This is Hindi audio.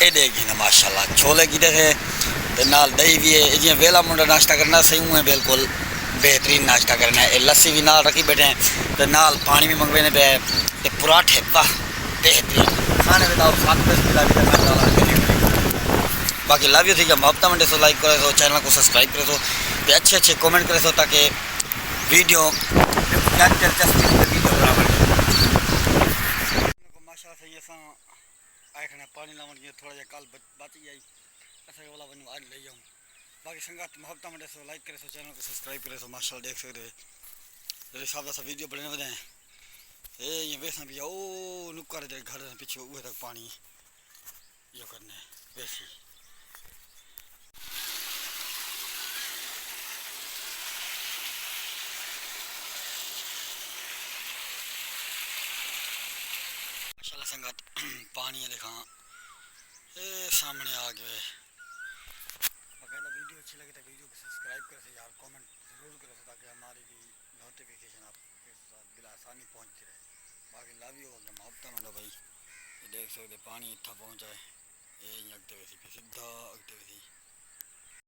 ए देखी ना माशाल्लाह छोले की थे ते नाल दही भी है जी वेला मुंडा नाश्ता करना सही है बिल्कुल बेहतरीन नाश्ता करना है लस्सी भी नाल रखी बैठे हैं तो नाल पानी भी मंगवाने पे ते पराठे वाह बेहतरीन खाने में तो साथ में मिला भी बाकी लव यू ठीक है मोहब्बत मंडे सो लाइक करे सो चैनल को सब्सक्राइब करे सो ते अच्छे अच्छे कमेंट करे सो ताकि वीडियो वीडियो बराबर माशा सही असां आए खने पानी लावन थोड़ा जा कल बच गई असां वाला वनु आज ले जाऊं बाकी संगत मोहब्बत मंडे सो लाइक करे सो चैनल को सब्सक्राइब करे सो माशाल्लाह देख सकते हो हिसाब से वीडियो बने वधाए ए ये वैसा भी ओ नुकर दे घर पीछे उहे तक पानी यो करने वैसी माशाल्लाह संगत पानी देखा ए सामने आ गए बाकायदा वीडियो अच्छी लगे तो वीडियो को सब्सक्राइब कर से यार कमेंट जरूर करो ताकि हमारी भी नोटिफिकेशन आपके साथ बिला आसानी पहुंचती रहे बाकी लव यू अगर मोहब्बत मंडो भाई ये देख सकते पानी इतना पहुंचा है ये अगते वैसी सीधा अगते वैसी